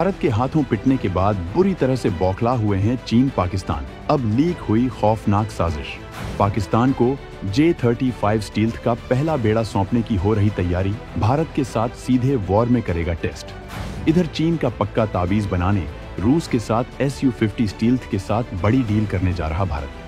भारत के हाथों पिटने के बाद बुरी तरह से बौखला हुए हैं चीन पाकिस्तान। अब लीक हुई खौफनाक साजिश। पाकिस्तान को J-35 स्टील्थ का पहला बेड़ा सौंपने की हो रही तैयारी भारत के साथ सीधे वॉर में करेगा टेस्ट। इधर चीन का पक्का ताबीज बनाने रूस के साथ Su-50 स्टील्थ के साथ बड़ी डील करने जा रहा भारत।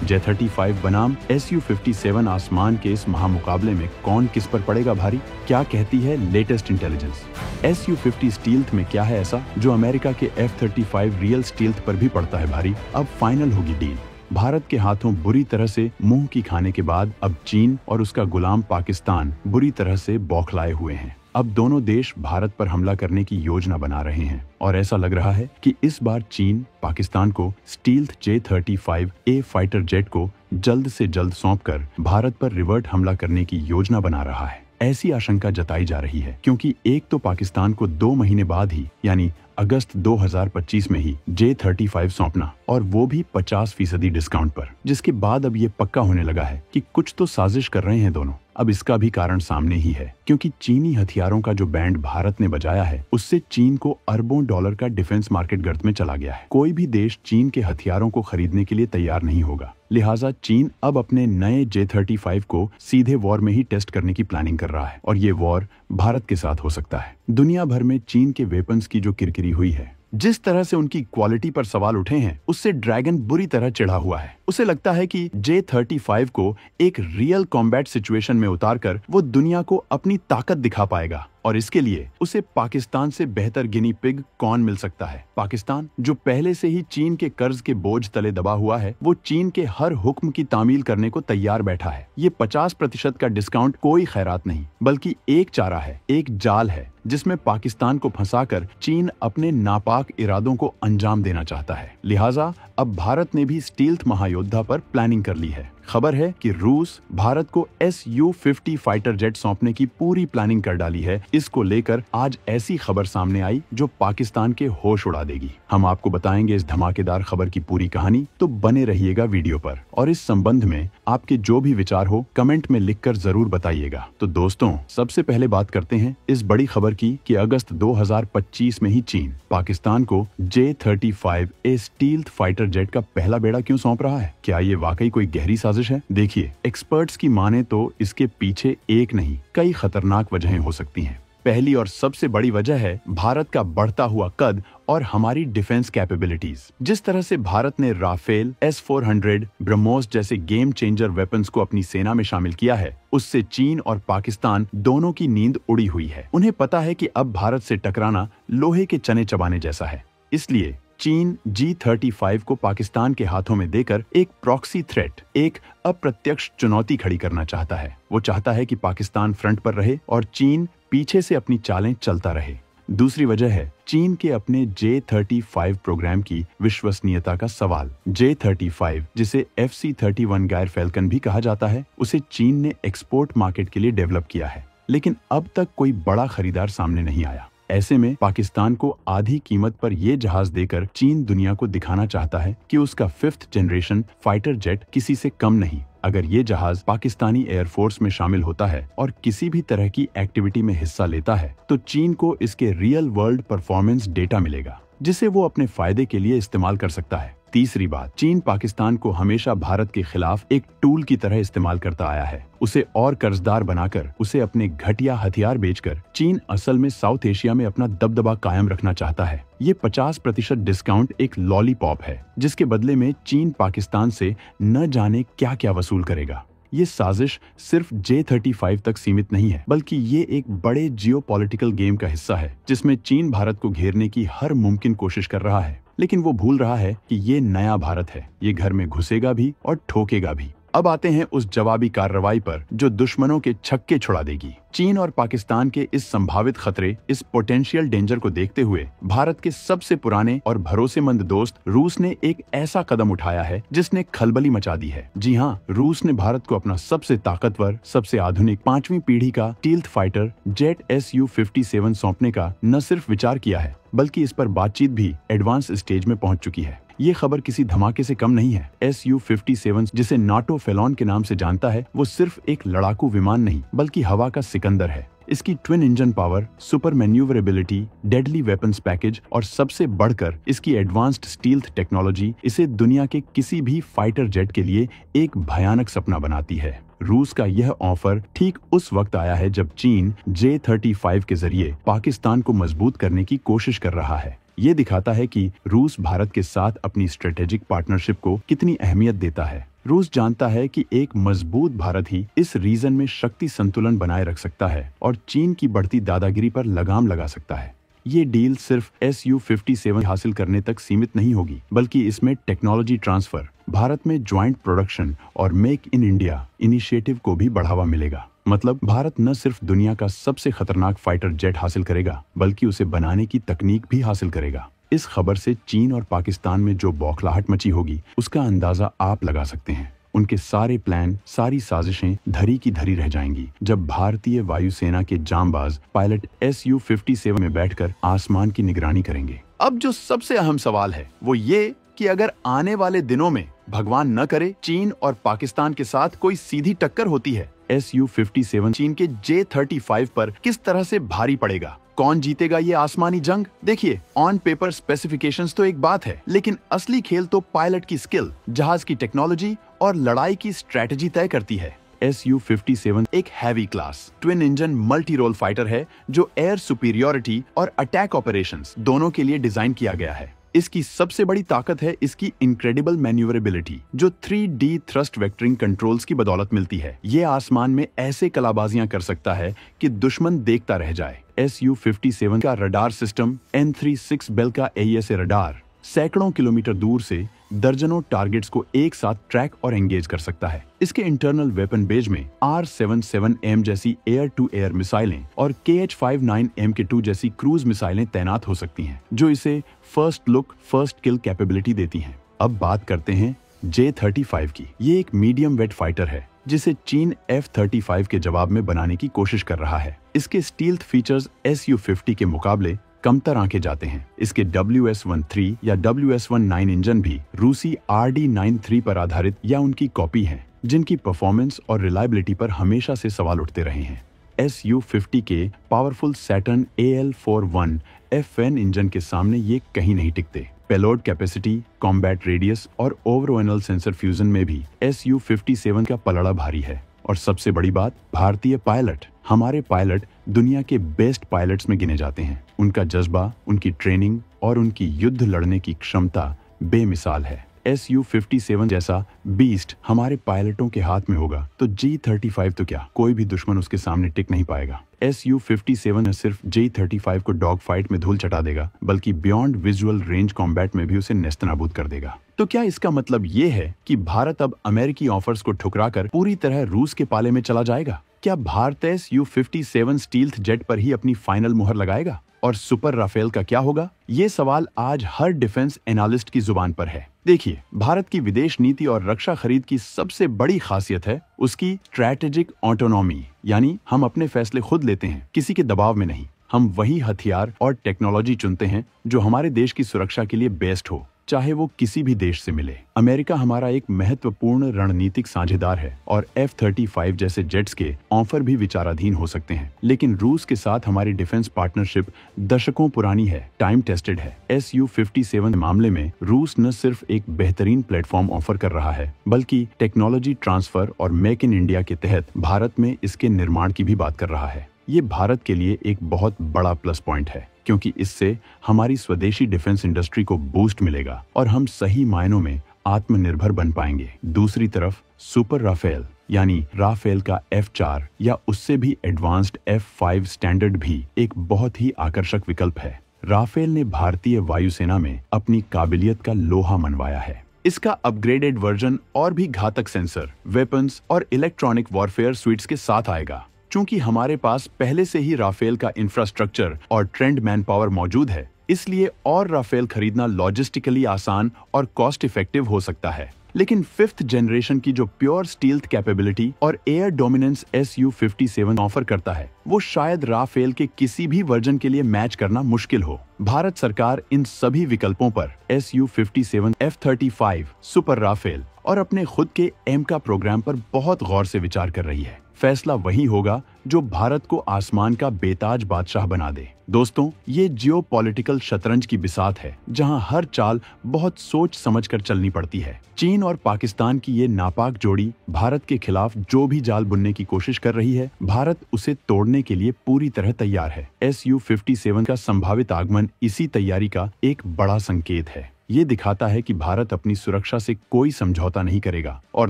J-35 बनाम Su-57 आसमान के इस महामुकाबले में कौन किस पर पड़ेगा भारी, क्या कहती है लेटेस्ट इंटेलिजेंस। Su-50 स्टील्थ में क्या है ऐसा जो अमेरिका के F-35 रियल स्टील्थ पर भी पड़ता है भारी। अब फाइनल होगी डील। भारत के हाथों बुरी तरह से मुंह की खाने के बाद अब चीन और उसका गुलाम पाकिस्तान बुरी तरह से बौखलाए हुए हैं। अब दोनों देश भारत पर हमला करने की योजना बना रहे हैं और ऐसा लग रहा है कि इस बार चीन पाकिस्तान को स्टील्थ J-35A फाइटर जेट को जल्द से जल्द सौंपकर भारत पर रिवर्ट हमला करने की योजना बना रहा है। ऐसी आशंका जताई जा रही है क्योंकि एक तो पाकिस्तान को 2 महीने बाद ही यानी अगस्त 2025 में ही J-35 सौंपना और वो भी 50% डिस्काउंट पर, जिसके बाद अब ये पक्का होने लगा है कि कुछ तो साजिश कर रहे हैं दोनों। अब इसका भी कारण सामने ही है क्योंकि चीनी हथियारों का जो बैंड भारत ने बजाया है उससे चीन को अरबों डॉलर का डिफेंस मार्केट गर्त में चला गया है। कोई भी देश चीन के हथियारों को खरीदने के लिए तैयार नहीं होगा, लिहाजा चीन अब अपने नए J-35 को सीधे वॉर में ही टेस्ट करने की प्लानिंग कर रहा है और ये वॉर भारत के साथ हो सकता है। दुनिया भर में चीन के वेपन्स की जो किरकिरी हुई है, जिस तरह से उनकी क्वालिटी पर सवाल उठे हैं, उससे ड्रैगन बुरी तरह चिढ़ा हुआ है। उसे लगता है कि J-35 को एक रियल कॉम्बैट सिचुएशन में उतारकर वो दुनिया को अपनी ताकत दिखा पाएगा और इसके लिए उसे पाकिस्तान से बेहतर गिनी पिग कौन मिल सकता है। पाकिस्तान जो पहले से ही चीन के कर्ज के बोझ तले दबा हुआ है, वो चीन के हर हुक्म की तामील करने को तैयार बैठा है। ये 50% का डिस्काउंट कोई खैरात नहीं बल्कि एक चारा है, एक जाल है जिसमें पाकिस्तान को फंसाकर चीन अपने नापाक इरादों को अंजाम देना चाहता है। लिहाजा अब भारत ने भी स्टील्थ महायोद्धा पर प्लानिंग कर ली है। खबर है कि रूस भारत को Su-50 फाइटर जेट सौंपने की पूरी प्लानिंग कर डाली है। इसको लेकर आज ऐसी खबर सामने आई जो पाकिस्तान के होश उड़ा देगी। हम आपको बताएंगे इस धमाकेदार खबर की पूरी कहानी, तो बने रहिएगा वीडियो पर और इस संबंध में आपके जो भी विचार हो कमेंट में लिखकर जरूर बताइएगा। तो दोस्तों, सबसे पहले बात करते हैं इस बड़ी खबर की कि अगस्त 2025 में ही चीन पाकिस्तान को J-35A स्टील्थ फाइटर जेट का पहला बेड़ा क्यों सौंप रहा है। क्या ये वाकई कोई गहरी साजिश है? देखिए, एक्सपर्ट्स की माने तो इसके पीछे एक नहीं कई खतरनाक वजहें हो सकती हैं। पहली और सबसे बड़ी वजह है भारत का बढ़ता हुआ कद और हमारी डिफेंस कैपेबिलिटीज। जिस तरह से भारत ने राफेल, S-400, ब्रह्मोस जैसे गेम चेंजर वेपन्स को अपनी सेना में शामिल किया है, उससे चीन और पाकिस्तान दोनों की नींद उड़ी हुई है। उन्हें पता है कि अब भारत से टकराना लोहे के चने चबाने जैसा है। इसलिए चीन J-35 को पाकिस्तान के हाथों में देकर एक प्रॉक्सी थ्रेट, एक अप्रत्यक्ष चुनौती खड़ी करना चाहता है। वो चाहता है कि पाकिस्तान फ्रंट पर रहे और चीन पीछे से अपनी चालें चलता रहे। दूसरी वजह है चीन के अपने J-35 प्रोग्राम की विश्वसनीयता का सवाल। J-35, जिसे FC-31 गायर फैल्कन भी कहा जाता है, उसे चीन ने एक्सपोर्ट मार्केट के लिए डेवलप किया है, लेकिन अब तक कोई बड़ा खरीदार सामने नहीं आया। ऐसे में पाकिस्तान को आधी कीमत पर यह जहाज देकर चीन दुनिया को दिखाना चाहता है कि उसका 5th जनरेशन फाइटर जेट किसी से कम नहीं। अगर ये जहाज पाकिस्तानी एयरफोर्स में शामिल होता है और किसी भी तरह की एक्टिविटी में हिस्सा लेता है तो चीन को इसके रियल वर्ल्ड परफॉर्मेंस डेटा मिलेगा जिसे वो अपने फायदे के लिए इस्तेमाल कर सकता है। तीसरी बात, चीन पाकिस्तान को हमेशा भारत के खिलाफ एक टूल की तरह इस्तेमाल करता आया है। उसे और कर्जदार बनाकर, उसे अपने घटिया हथियार बेचकर चीन असल में साउथ एशिया में अपना दबदबा कायम रखना चाहता है। ये 50% डिस्काउंट एक लॉलीपॉप है जिसके बदले में चीन पाकिस्तान से न जाने क्या क्या वसूल करेगा। ये साजिश सिर्फ J-35 तक सीमित नहीं है बल्कि ये एक बड़े जियोपॉलिटिकल गेम का हिस्सा है जिसमें चीन भारत को घेरने की हर मुमकिन कोशिश कर रहा है। लेकिन वो भूल रहा है कि ये नया भारत है, ये घर में घुसेगा भी और ठोकेगा भी। अब आते हैं उस जवाबी कार्रवाई पर जो दुश्मनों के छक्के छुड़ा देगी। चीन और पाकिस्तान के इस संभावित खतरे, इस पोटेंशियल डेंजर को देखते हुए भारत के सबसे पुराने और भरोसेमंद दोस्त रूस ने एक ऐसा कदम उठाया है जिसने खलबली मचा दी है। जी हाँ, रूस ने भारत को अपना सबसे ताकतवर, सबसे आधुनिक 5वीं पीढ़ी का स्टील्थ फाइटर जेट Su-57 सौंपने का न सिर्फ विचार किया है बल्कि इस पर बातचीत भी एडवांस स्टेज में पहुंच चुकी है। ये खबर किसी धमाके से कम नहीं है। Su-57, जिसे नाटो फेलॉन के नाम से जानता है, वो सिर्फ एक लड़ाकू विमान नहीं बल्कि हवा का सिकंदर है। इसकी twin engine power, super manoeuvrability, deadly weapons package और सबसे बढ़कर इसकी एडवांस्ड स्टील्थ टेक्नोलॉजी इसे दुनिया के किसी भी फाइटर जेट के लिए एक भयानक सपना बनाती है। रूस का यह ऑफर ठीक उस वक्त आया है जब चीन J-35 के जरिए पाकिस्तान को मजबूत करने की कोशिश कर रहा है। ये दिखाता है कि रूस भारत के साथ अपनी स्ट्रेटेजिक पार्टनरशिप को कितनी अहमियत देता है। रूस जानता है कि एक मजबूत भारत ही इस रीजन में शक्ति संतुलन बनाए रख सकता है और चीन की बढ़ती दादागिरी पर लगाम लगा सकता है। ये डील सिर्फ Su-57 हासिल करने तक सीमित नहीं होगी, बल्कि इसमें टेक्नोलॉजी ट्रांसफर, भारत में ज्वाइंट प्रोडक्शन और मेक इन इंडिया इनिशिएटिव को भी बढ़ावा मिलेगा। मतलब भारत न सिर्फ दुनिया का सबसे खतरनाक फाइटर जेट हासिल करेगा, बल्कि उसे बनाने की तकनीक भी हासिल करेगा। इस खबर से चीन और पाकिस्तान में जो बौखलाहट मची होगी, उसका अंदाजा आप लगा सकते हैं। उनके सारे प्लान, सारी साजिशें धरी की धरी रह जाएंगी जब भारतीय वायुसेना के जांबाज पायलट Su-57 में बैठकर आसमान की निगरानी करेंगे। अब जो सबसे अहम सवाल है वो ये कि अगर आने वाले दिनों में भगवान न करे चीन और पाकिस्तान के साथ कोई सीधी टक्कर होती है, Su-57 चीन के J-35 पर किस तरह से भारी पड़ेगा? कौन जीतेगा ये आसमानी जंग? देखिए, ऑन पेपर स्पेसिफिकेशंस तो एक बात है, लेकिन असली खेल तो पायलट की स्किल, जहाज की टेक्नोलॉजी और लड़ाई की स्ट्रेटजी तय करती है। Su-57 एक heavy class twin engine multi role fighter है जो एयर सुपीरियोरिटी और अटैक ऑपरेशंस दोनों के लिए डिजाइन किया गया है। इसकी सबसे बड़ी ताकत है इसकी इनक्रेडिबल मैन्यूवरेबिलिटी, जो 3D थ्रस्ट वेक्टरिंग कंट्रोल्स की बदौलत मिलती है। ये आसमान में ऐसे कलाबाजियां कर सकता है कि दुश्मन देखता रह जाए। Su-57 का रडार सिस्टम N36 बेल का AESA रडार सैकड़ों किलोमीटर दूर से दर्जनों टारगेट्स को एक साथ ट्रैक और एंगेज कर सकता है। इसके इंटरनल वेपन बेज में R-77M जैसी एयर टू एयर मिसाइलें और KH-59 MK2 जैसी क्रूज मिसाइलें तैनात हो सकती हैं, जो इसे first look first kill capability देती हैं। अब बात करते हैं J-35 की। ये एक मीडियम वेट फाइटर है जिसे चीन F-35 के जवाब में बनाने की कोशिश कर रहा है। इसके स्टील्थ फीचर्स Su-50 के मुकाबले कमतर आंके जाते हैं। इसके WS-13 या WS-19 इंजन भी रूसी RD-93 पर आधारित या उनकी कॉपी हैं, जिनकी परफॉर्मेंस और रिलायबिलिटी पर हमेशा से सवाल उठते रहे हैं। Su-50 के powerful Saturn AL-41 FN engine के सामने ये कहीं नहीं टिकते। पेलोड कैपेसिटी, कॉम्बैट रेडियस और ओवरऑनल सेंसर फ्यूजन में भी Su-57 का पलड़ा भारी है। और सबसे बड़ी बात, भारतीय पायलट, हमारे पायलट दुनिया के बेस्ट पायलट्स में गिने जाते हैं। उनका जज्बा, उनकी ट्रेनिंग और उनकी युद्ध लड़ने की क्षमता बेमिसाल है। Su-57 जैसा बीस्ट हमारे पायलटों के हाथ में होगा तो J-35 तो क्या, कोई भी दुश्मन उसके सामने टिक नहीं पाएगा। Su-57 न सिर्फ J-35 को डॉग फाइट में धूल चटा देगा, बल्कि बियॉन्ड विजुअल रेंज कॉम्बैट में भी उसे नेस्तनाबूद कर देगा। तो क्या इसका मतलब ये है कि भारत अब अमेरिकी ऑफर्स को ठुकराकर पूरी तरह रूस के पाले में चला जाएगा? क्या भारत Su-57 स्टील्थ जेट पर ही अपनी फाइनल मुहर लगाएगा? और सुपर राफेल का क्या होगा? ये सवाल आज हर डिफेंस एनालिस्ट की जुबान पर है। देखिए, भारत की विदेश नीति और रक्षा खरीद की सबसे बड़ी खासियत है उसकी स्ट्रैटेजिक ऑटोनॉमी, यानी हम अपने फैसले खुद लेते हैं, किसी के दबाव में नहीं। हम वही हथियार और टेक्नोलॉजी चुनते हैं जो हमारे देश की सुरक्षा के लिए बेस्ट हो, चाहे वो किसी भी देश से मिले। अमेरिका हमारा एक महत्वपूर्ण रणनीतिक साझेदार है और F-35 जैसे जेट्स के ऑफर भी विचाराधीन हो सकते हैं, लेकिन रूस के साथ हमारी डिफेंस पार्टनरशिप दशकों पुरानी है, टाइम टेस्टेड है। Su-57 मामले में रूस न सिर्फ एक बेहतरीन प्लेटफॉर्म ऑफर कर रहा है, बल्कि टेक्नोलॉजी ट्रांसफर और मेक इन इंडिया के तहत भारत में इसके निर्माण की भी बात कर रहा है। ये भारत के लिए एक बहुत बड़ा प्लस पॉइंट है, क्योंकि इससे हमारी स्वदेशी डिफेंस इंडस्ट्री को बूस्ट मिलेगा और हम सही मायनों में आत्मनिर्भर बन पाएंगे। दूसरी तरफ सुपर राफेल यानी राफेल का F-4 या उससे भी एडवांस्ड F-5 स्टैंडर्ड भी एक बहुत ही आकर्षक विकल्प है। राफेल ने भारतीय वायुसेना में अपनी काबिलियत का लोहा मनवाया है। इसका अपग्रेडेड वर्जन और भी घातक सेंसर, वेपन्स और इलेक्ट्रॉनिक वॉरफेयर स्वीट्स के साथ आएगा। चूंकि हमारे पास पहले से ही राफेल का इंफ्रास्ट्रक्चर और ट्रेंड मैन पावर मौजूद है, इसलिए और राफेल खरीदना लॉजिस्टिकली आसान और कॉस्ट इफेक्टिव हो सकता है। लेकिन 5th जनरेशन की जो प्योर स्टील्थ कैपेबिलिटी और एयर डोमिनेंस Su-57 ऑफर करता है, वो शायद राफेल के किसी भी वर्जन के लिए मैच करना मुश्किल हो। भारत सरकार इन सभी विकल्पों पर Su-57, F-35, सुपर राफेल और अपने खुद के एमका प्रोग्राम पर बहुत गौर से विचार कर रही है। फैसला वही होगा जो भारत को आसमान का बेताज बादशाह बना दे। दोस्तों, ये जियोपॉलिटिकल शतरंज की बिसात है जहां हर चाल बहुत सोच समझकर चलनी पड़ती है। चीन और पाकिस्तान की ये नापाक जोड़ी भारत के खिलाफ जो भी जाल बुनने की कोशिश कर रही है, भारत उसे तोड़ने के लिए पूरी तरह तैयार है। Su-57 का संभावित आगमन इसी तैयारी का एक बड़ा संकेत है। ये दिखाता है कि भारत अपनी सुरक्षा से कोई समझौता नहीं करेगा और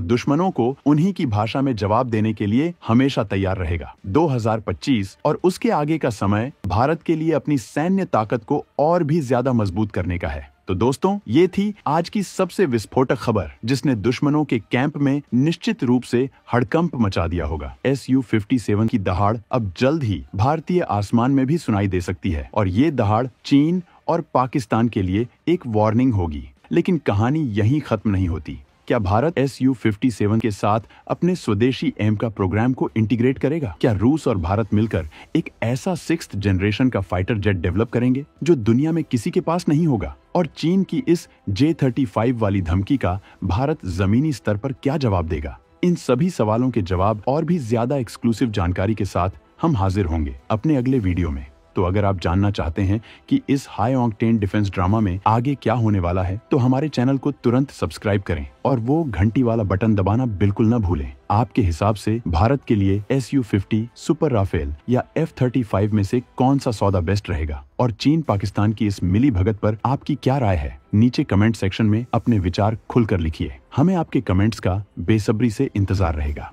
दुश्मनों को उन्हीं की भाषा में जवाब देने के लिए हमेशा तैयार रहेगा। 2025 और उसके आगे का समय भारत के लिए अपनी सैन्य ताकत को और भी ज्यादा मजबूत करने का है। तो दोस्तों, ये थी आज की सबसे विस्फोटक खबर जिसने दुश्मनों के कैंप में निश्चित रूप से हड़कंप मचा दिया होगा। Su-57 की दहाड़ अब जल्द ही भारतीय आसमान में भी सुनाई दे सकती है और ये दहाड़ चीन और पाकिस्तान के लिए एक वार्निंग होगी। लेकिन कहानी यहीं खत्म नहीं होती। क्या भारत Su-57 के साथ अपने स्वदेशी एम का प्रोग्राम को इंटीग्रेट करेगा? क्या रूस और भारत मिलकर एक ऐसा 6th जनरेशन का फाइटर जेट डेवलप करेंगे जो दुनिया में किसी के पास नहीं होगा? और चीन की इस J-35 वाली धमकी का भारत जमीनी स्तर पर क्या जवाब देगा? इन सभी सवालों के जवाब और भी ज्यादा एक्सक्लूसिव जानकारी के साथ हम हाजिर होंगे अपने अगले वीडियो में। तो अगर आप जानना चाहते हैं कि इस हाई ऑक्टेन डिफेंस ड्रामा में आगे क्या होने वाला है, तो हमारे चैनल को तुरंत सब्सक्राइब करें और वो घंटी वाला बटन दबाना बिल्कुल न भूलें। आपके हिसाब से भारत के लिए Su-50, सुपर राफेल या F-35 में से कौन सा सौदा बेस्ट रहेगा? और चीन पाकिस्तान की इस मिली भगत पर आपकी क्या राय है? नीचे कमेंट सेक्शन में अपने विचार खुलकर लिखिए। हमें आपके कमेंट्स का बेसब्री से इंतजार रहेगा।